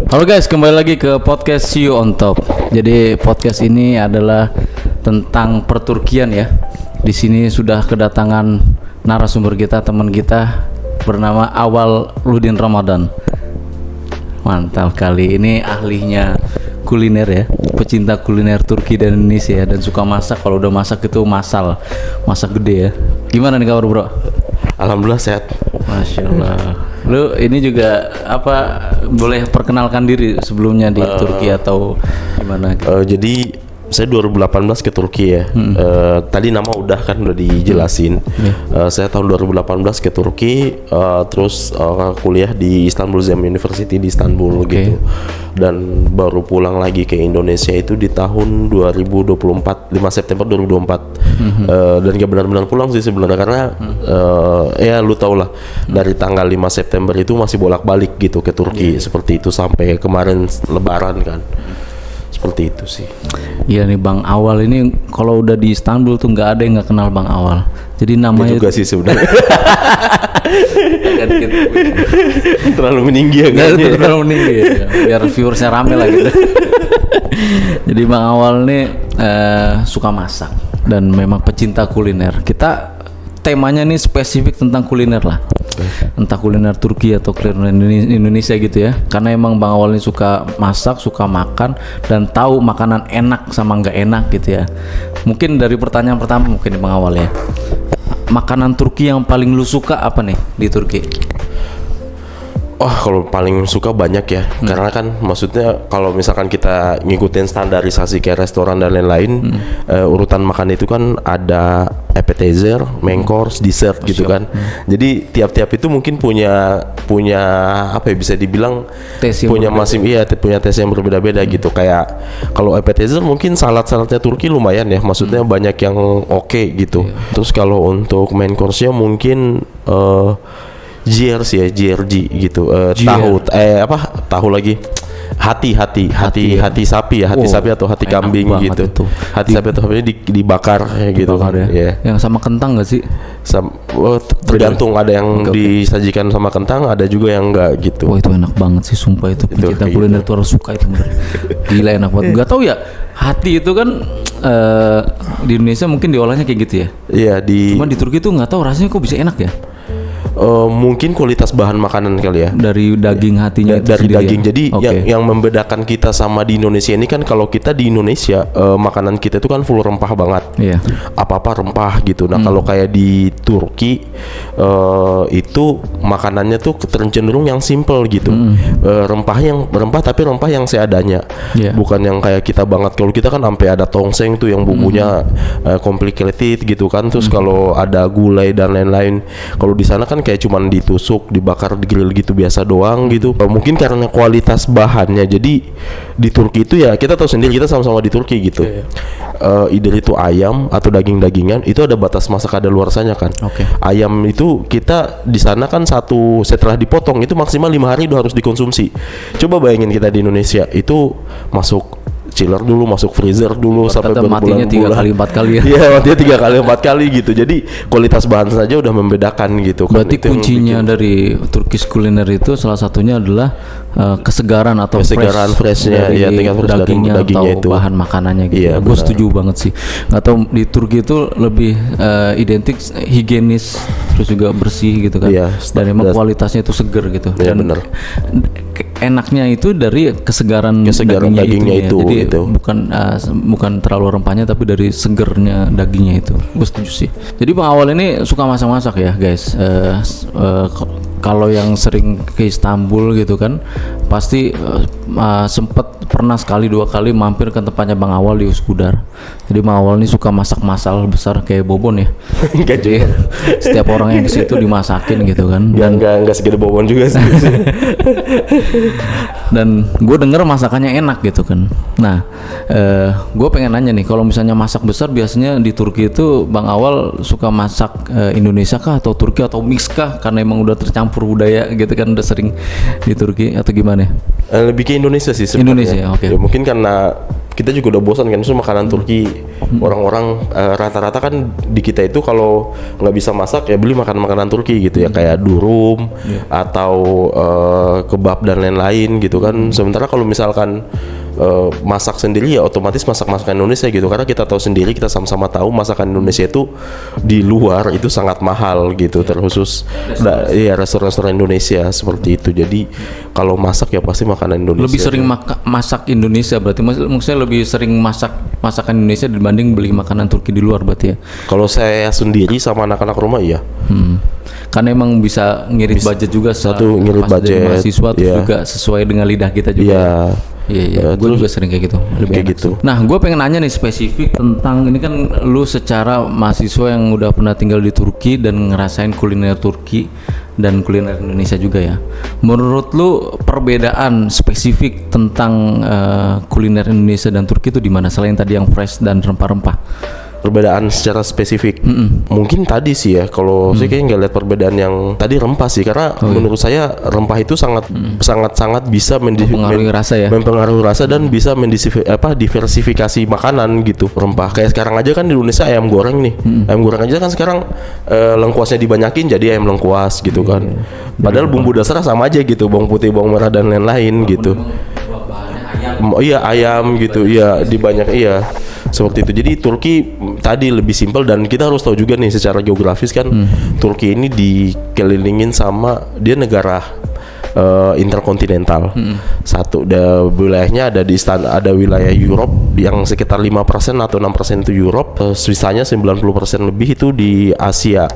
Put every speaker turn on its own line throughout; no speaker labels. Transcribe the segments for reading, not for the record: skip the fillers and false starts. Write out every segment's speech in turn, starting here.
Halo guys, kembali lagi ke podcast See You on Top. Jadi podcast ini adalah tentang perturkian ya. Di sini sudah kedatangan narasumber kita, teman kita bernama Awal Ludin Ramadan. Mantap kali, ini ahlinya kuliner ya, pecinta kuliner Turki dan Indonesia dan suka masak. Kalau udah masak itu masak gede ya. Gimana nih kabar bro?
Alhamdulillah sehat.
Masya Allah. Lu ini juga boleh perkenalkan diri sebelumnya di Turki atau gimana?
Jadi saya 2018 ke Turki ya. Tadi nama udah dijelasin. Saya tahun 2018 ke Turki, terus kuliah di Istanbul Zem University di Istanbul gitu. Dan baru pulang lagi ke Indonesia itu di tahun 2024, 5 September 2024. Dan gak benar-benar pulang sih sebenarnya karena ya lu tau lah, dari tanggal 5 September itu masih bolak-balik gitu ke Turki seperti itu sampai kemarin Lebaran kan. Seperti itu sih.
Iya nih Bang Awal ini kalau udah di Istanbul tuh nggak ada yang nggak kenal Bang Awal. Jadi namanya
juga sih sebenarnya. Terlalu meninggi ya kan?
Terlalu meninggi ya. Biar viewersnya rame lah gitu. Jadi Bang Awal nih suka masak dan memang pecinta kuliner. Kita temanya nih spesifik tentang kuliner lah. Entah kuliner Turki atau kuliner Indonesia gitu ya. Karena emang Bang Awal ini suka masak, suka makan dan tahu makanan enak sama nggak enak gitu ya. Mungkin dari pertanyaan pertama mungkin Bang Awal ya. Makanan Turki yang paling lu suka apa nih di Turki?
Oh, kalau paling suka banyak ya. Karena kan maksudnya kalau misalkan kita ngikutin standarisasi kayak restoran dan lain-lain, urutan makan itu kan ada appetizer, main course, dessert gitu kan. Jadi tiap-tiap itu mungkin punya apa ya, bisa dibilang punya punya tes yang berbeda-beda gitu. Kayak kalau appetizer mungkin salad-saladnya Turki lumayan ya. Maksudnya banyak yang oke gitu. Terus kalau untuk main course-nya mungkin GRG gitu, tahu lagi hati sapi ya, sapi atau hati kambing gitu itu. Hati sapi atau sapi dibakar ya gitu kan ya.
Yang sama kentang nggak sih?
Tergantung, ada yang disajikan sama kentang, ada juga yang enggak gitu.
Wah itu enak banget sih, sumpah itu pencinta kuliner tuh harus suka itu bener. Gila enak banget. Gak tau ya, hati itu kan di Indonesia mungkin diolahnya kayak gitu ya.
Iya
Cuma di Turki tuh nggak tahu rasanya kok bisa enak ya.
Mungkin kualitas bahan makanan kali ya,
dari daging hatinya itu
dari
sendiri
daging
ya?
Jadi yang membedakan kita sama di Indonesia ini kan, kalau kita di Indonesia makanan kita itu kan full rempah banget, apa-apa rempah gitu. Nah kalau kayak di Turki itu makanannya tuh cenderung yang simple gitu, rempah tapi rempah yang seadanya, bukan yang kayak kita banget. Kalau kita kan sampai ada tongseng tuh yang bumbunya complicated gitu kan. Terus kalau ada gulai dan lain-lain, kalau di sana kan kayak cuman ditusuk, dibakar, digrill gitu biasa doang gitu. Mungkin karena kualitas bahannya. Jadi di Turki itu ya kita tahu sendiri, kita sama-sama di Turki gitu. Either itu ayam atau daging-dagingan itu ada batas masa kadaluarsanya kan. Ayam itu kita di sana kan setelah dipotong itu maksimal 5 hari udah harus dikonsumsi. Coba bayangin kita di Indonesia itu masuk chiller dulu, masuk freezer dulu sampai
matinya 3 kali 4 kali ya.
Iya, matinya 3 kali 4 kali gitu. Jadi kualitas bahan saja udah membedakan gitu.
Berarti kuncinya dari Turkish kuliner itu salah satunya adalah kesegaran atau
freshnya ya, tingkat fresh
dagingnya
atau
itu, bahan makanannya gitu.
Iya,
gue setuju banget sih. Atau di Turki itu lebih identik higienis, terus juga bersih gitu kan. Dan emang kualitasnya itu seger gitu.
Iya benar.
Enaknya itu dari kesegaran dagingnya itu. Jadi gitu. Bukan terlalu rempahnya, tapi dari segernya dagingnya itu. Gue setuju sih. Jadi Bang Awal ini suka masak-masak ya guys. Kalau yang sering ke Istanbul gitu kan, pasti sempet pernah sekali 2 kali mampir ke tempatnya Bang Awal di Üsküdar. Jadi Bang Awal ini suka masak-masal besar kayak Bobon ya. Jadi setiap orang yang ke situ dimasakin gitu kan.
Dan enggak segede Bobon juga sih.
Dan gue denger masakannya enak gitu kan. Nah, gue pengen nanya nih, kalau misalnya masak besar biasanya di Turki itu Bang Awal suka masak Indonesia kah atau Turki atau mix kah? Karena emang udah tercampur budaya gitu kan, udah sering di Turki atau gimana?
Lebih ke Indonesia sih sebenarnya.
Indonesia, oke.
Ya, mungkin karena kita juga udah bosan kan, makanan Turki. Orang-orang rata-rata kan di kita itu kalau nggak bisa masak ya beli makanan Turki gitu ya, kayak durum atau kebab dan lain-lain gitu kan. Sementara kalau misalkan masak sendiri ya otomatis masakan Indonesia gitu, karena kita tahu sendiri, kita sama-sama tahu masakan Indonesia itu di luar itu sangat mahal gitu, terkhusus restoran-restoran Indonesia seperti itu. Jadi kalau masak ya pasti makanan Indonesia.
Lebih sering masak Indonesia berarti, maksudnya lebih sering masakan Indonesia dibanding beli makanan Turki di luar berarti ya?
Kalau saya sendiri sama anak-anak rumah iya.
Karena emang bisa ngirit budget juga,
satu ngirit budget
mahasiswa juga sesuai dengan lidah kita juga. Iya, gue juga sering kayak gitu.
Kayak gitu.
Nah, gue pengen nanya nih spesifik tentang ini kan, lu secara mahasiswa yang udah pernah tinggal di Turki dan ngerasain kuliner Turki dan kuliner Indonesia juga ya. Menurut lu perbedaan spesifik tentang kuliner Indonesia dan Turki itu di mana selain tadi yang fresh dan rempah-rempah?
Perbedaan secara spesifik mungkin tadi sih ya, kalau saya kayaknya nggak lihat perbedaan yang tadi rempah sih, karena menurut saya rempah itu sangat bisa mempengaruhi rasa dan bisa diversifikasi makanan gitu. Rempah kayak sekarang aja kan di Indonesia ayam goreng nih, ayam goreng aja kan sekarang lengkuasnya dibanyakin jadi ayam lengkuas gitu kan, padahal bumbu dasarnya sama aja gitu, bawang putih, bawang merah dan lain-lain gitu. Iya ayam gitu, iya dibanyak, iya seperti itu. Jadi Turki tadi lebih simpel, dan kita harus tahu juga nih secara geografis kan Turki ini dikelilingin sama, dia negara interkontinental. Satu, wilayahnya ada wilayah Europe yang sekitar 5% atau 6% itu Europe, sisanya 90% lebih itu di Asia.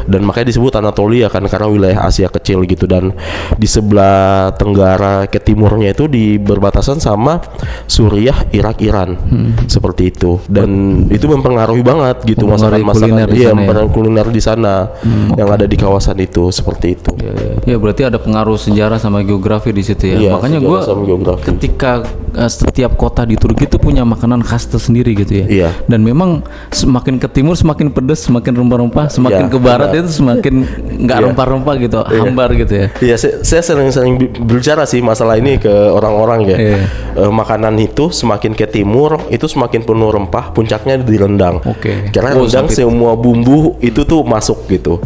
Dan makanya disebut Anatolia kan, karena wilayah Asia kecil gitu. Dan di sebelah tenggara ke timurnya itu di berbatasan sama Suriah, Irak, Iran. Seperti itu. Dan itu mempengaruhi banget gitu masakan-masakan kuliner di sana yang ada di kawasan itu, seperti itu.
Ya berarti ada pengaruh sejarah sama geografi di situ ya. Makanya gue ketika setiap kota di Turki itu punya makanan khas tersendiri gitu ya. Dan memang semakin ke timur semakin pedas, semakin rempah-rempah, semakin ke barat itu semakin nggak rempah-rempah gitu, hambar gitu ya.
Iya, saya sering berbicara sih masalah ini ke orang-orang ya. Makanan itu semakin ke timur itu semakin penuh rempah, puncaknya di rendang. Karena rendang semua bumbu itu tuh masuk gitu.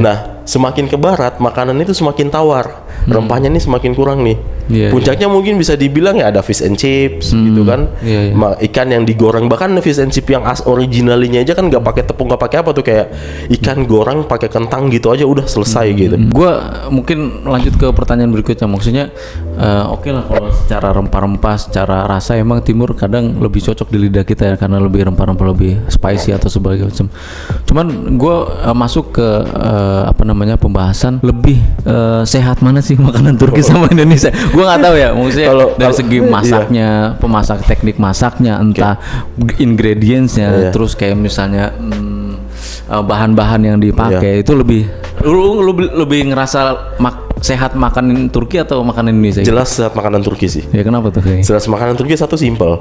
Nah, semakin ke barat makanan itu semakin tawar, rempahnya nih semakin kurang nih. Puncaknya mungkin bisa dibilang ya ada fish and chips gitu kan, ikan yang digoreng, bahkan fish and chips yang originalnya aja kan nggak pakai tepung, nggak pakai apa tuh, kayak ikan goreng pakai kentang gitu aja udah selesai gitu.
Gua mungkin lanjut ke pertanyaan berikutnya, maksudnya oke lah kalau secara rempah-rempah, secara rasa emang timur kadang lebih cocok di lidah kita ya, karena lebih rempah-rempah, lebih spicy atau sebagainya. Cuman gua masuk ke pembahasan lebih sehat mana sih makanan Turki sama Indonesia. Gue nggak tahu ya, maksudnya dari segi masaknya, teknik masaknya, entah ingredientsnya, terus kayak misalnya bahan-bahan yang dipakai itu lebih ngerasa sehat makanan Turki atau makanan Indonesia?
Jelas sehat makanan Turki sih.
Ya kenapa tuh kayaknya?
Jelas makanan Turki satu simple.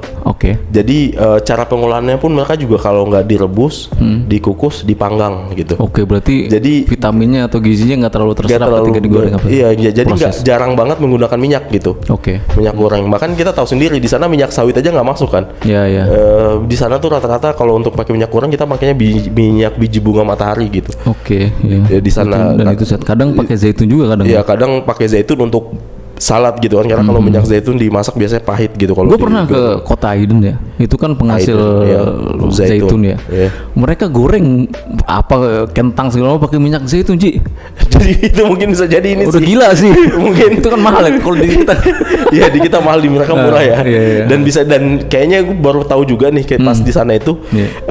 Jadi cara pengolahannya pun mereka juga kalau nggak direbus, dikukus, dipanggang gitu.
Berarti jadi vitaminnya atau gizinya nggak terlalu terserap ketika digoreng apa?
Iya, jadi nggak jarang banget menggunakan minyak gitu. Minyak goreng. Bahkan kita tahu sendiri di sana minyak sawit aja nggak masuk kan? Di sana tuh rata-rata kalau untuk pakai minyak goreng kita makanya minyak biji bunga matahari gitu. Di sana.
Dan itu kadang pakai zaitun juga kadang.
Kadang pakai zaitun untuk salad gitu kan, karena kalau minyak zaitun dimasak biasanya pahit gitu. Kalau
gue pernah ke kota Aydın ya, itu kan penghasil zaitun ya. Mereka goreng kentang segala macam pakai minyak zaitun, Ji.
Jadi itu mungkin bisa jadi ini
udah
sih.
Gila sih. Mungkin itu kan mahal ya kalau di kita.
Iya, di kita mahal, di mereka murah ya. Dan kayaknya gue baru tahu juga nih kayak pas di sana itu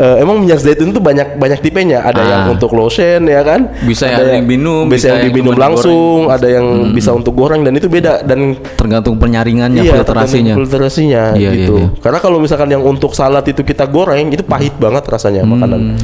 emang minyak zaitun itu banyak tipenya. Ada yang untuk lotion ya kan.
Bisa yang diminum,
bisa yang diminum langsung, ada yang bisa untuk goreng, dan itu beda. Dan
tergantung penyaringannya, filtrasinya
gitu. Karena kalau misalkan yang untuk salad itu kita goreng, itu pahit banget rasanya makanan.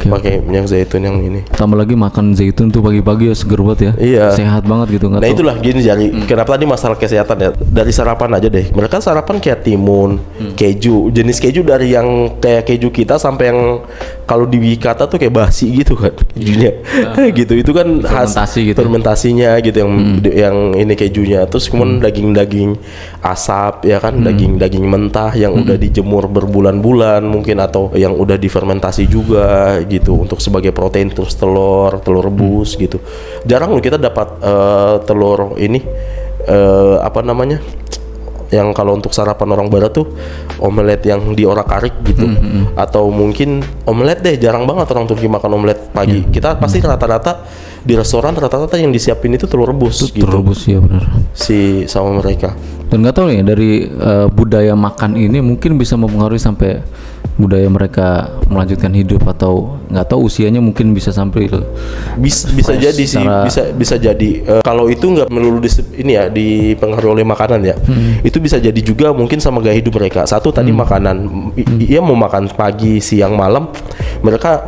Pakai minyak zaitun yang ini.
Tambah lagi makan zaitun tuh pagi-pagi ya, seger banget ya. Sehat banget gitu.
Nah itulah gini, jadi kenapa tadi masalah kesehatan ya, dari sarapan aja deh. Mereka sarapan kayak timun, keju, jenis keju dari yang kayak keju kita sampai yang kalau dikata tuh kayak basi gitu kan kejunya. Gitu. Itu kan
fermentasi gitu.
Fermentasinya gitu yang ini kejunya. Terus kemudian daging-daging asap ya kan, daging mentah yang udah dijemur berbulan-bulan mungkin, atau yang udah difermentasi juga gitu untuk sebagai protein. Terus telur rebus gitu. Jarang loh kita dapat telur ini apa namanya, yang kalau untuk sarapan orang barat tuh omelet yang diorak-arik gitu, atau mungkin omelet deh, jarang banget orang Turki makan omelet pagi. Kita pasti rata-rata di restoran rata-rata yang disiapin itu telur rebus gitu.
Telur rebus ya benar.
Si sama mereka.
Dan nggak tahu nih dari budaya makan ini mungkin bisa mempengaruhi sampai budaya mereka melanjutkan hidup, atau nggak tahu usianya mungkin bisa sampai
bisa jadi sih, bisa jadi kalau itu nggak melulu ini ya dipengaruhi oleh makanan ya. Itu bisa jadi juga mungkin sama gaya hidup mereka. Satu tadi makanan, ia mau makan pagi, siang, malam, mereka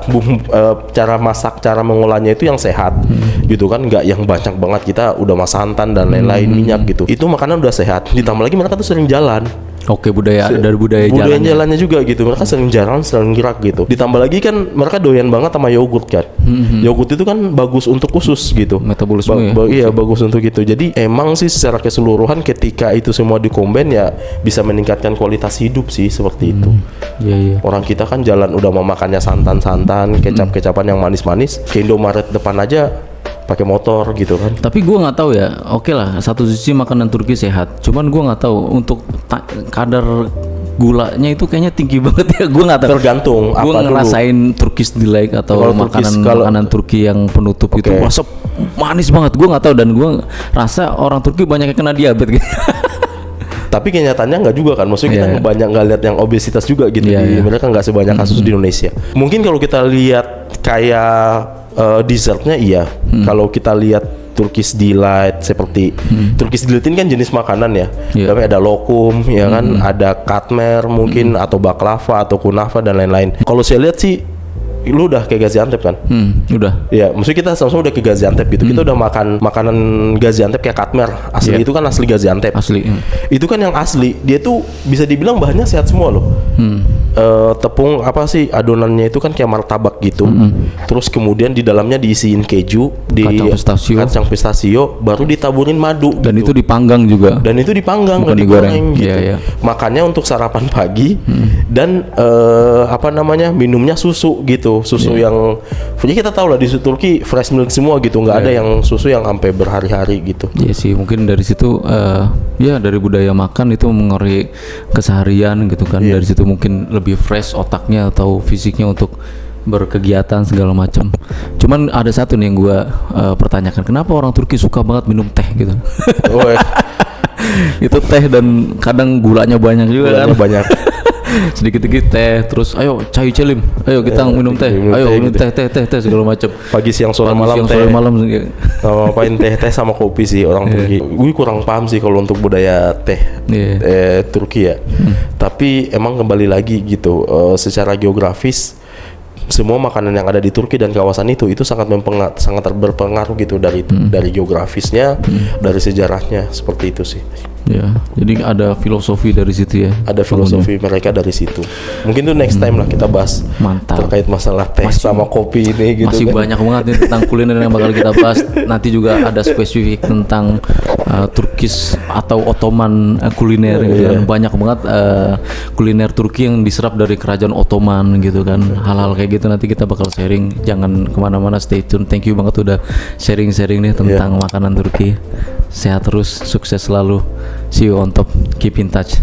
cara masak, cara mengolahnya itu yang sehat gitu kan, nggak yang banyak banget kita udah mas santan dan lain-lain minyak gitu. Itu makanan udah sehat. Ditambah lagi mereka tuh sering jalan.
Oke, dari budaya
jalannya juga gitu. Mereka sering jalan, sering gerak gitu. Ditambah lagi kan mereka doyan banget sama yogurt kan. Yogurt itu kan bagus untuk usus gitu.
Metabolisme
iya, bagus untuk itu. Jadi emang sih secara keseluruhan ketika itu semua dikombin ya bisa meningkatkan kualitas hidup sih seperti itu.
Iya.
Orang kita kan jalan udah mau makannya santan-santan, kecap-kecapan yang manis-manis. Ke Indomaret depan aja pakai motor gitu kan.
Tapi gue nggak tahu ya. Oke lah, satu sisi makanan Turki sehat. Cuman gue nggak tahu untuk kadar gulanya itu kayaknya tinggi banget ya. Gue nggak tahu.
Tergantung.
Gue ngerasain Turkish delight atau makanan Turki yang penutup itu rasa manis banget. Gue nggak tahu, dan gue rasa orang Turki banyak yang kena diabetes gitu.
Tapi kenyataannya nggak juga kan, maksudnya kita banyak nggak lihat yang obesitas juga gitu. Mereka nggak sebanyak kasus di Indonesia. Mungkin kalau kita lihat kayak dessertnya iya. Kalau kita lihat Turkish delight seperti Turkish delight ini kan jenis makanan ya. Tapi ada lokum ya kan, ada katmer mungkin atau baklava atau kunafa dan lain-lain. Kalau saya lihat sih lu udah ke Gaziantep kan?
Udah.
Ya, maksudnya kita sama-sama udah ke Gaziantep gitu. Kita udah makan makanan Gaziantep kayak katmer asli. Itu kan asli Gaziantep.
Asli.
Itu kan yang asli. Dia tuh bisa dibilang bahannya sehat semua loh. Tepung apa sih adonannya itu kan kayak martabak gitu. Terus kemudian di dalamnya diisiin keju, kacang pistachio, baru ditaburin madu.
Dan
gitu.
itu dipanggang juga.
Dan itu dipanggang,
bukan digoreng gitu.
Makannya untuk sarapan pagi dan apa namanya, minumnya susu gitu. Susu yang jadi kita tahu lah di Turki fresh milk semua gitu, nggak ada yang susu yang sampai berhari-hari gitu.
Iya sih, mungkin dari situ ya dari budaya makan itu mengaruhi keseharian gitu kan. Dari situ mungkin lebih fresh otaknya atau fisiknya untuk berkegiatan segala macam. Cuman ada satu nih yang gue pertanyakan, kenapa orang Turki suka banget minum teh gitu? Itu teh dan kadang gulanya banyak juga kan.
Banyak.
Sedikit-sedikit teh, terus ayo cai celim, ayo kita minum teh, ayo minum teh segala macam.
Pagi siang sore malam ngapain teh sama kopi sih orang Turki. Gue kurang paham sih kalau untuk budaya teh Turki ya. Tapi emang kembali lagi gitu, secara geografis semua makanan yang ada di Turki dan kawasan itu sangat berpengaruh gitu dari geografisnya, dari sejarahnya, seperti itu sih.
Ya, jadi ada filosofi dari situ ya.
Ada filosofi mereka dari situ. Mungkin tuh next time lah kita bahas.
Mantap.
Terkait masalah teh sama kopi ini gitu.
Masih
kan.
Banyak banget nih tentang kuliner yang bakal kita bahas. Nanti juga ada spesifik tentang Turkish atau Ottoman kuliner gitu kan. Banyak banget kuliner Turki yang diserap dari kerajaan Ottoman gitu kan. Hal-hal kayak gitu nanti kita bakal sharing. Jangan kemana-mana, stay tune. Thank you banget udah sharing-sharing nih tentang makanan Turki. Sehat terus, sukses selalu. See you on top. Keep in touch.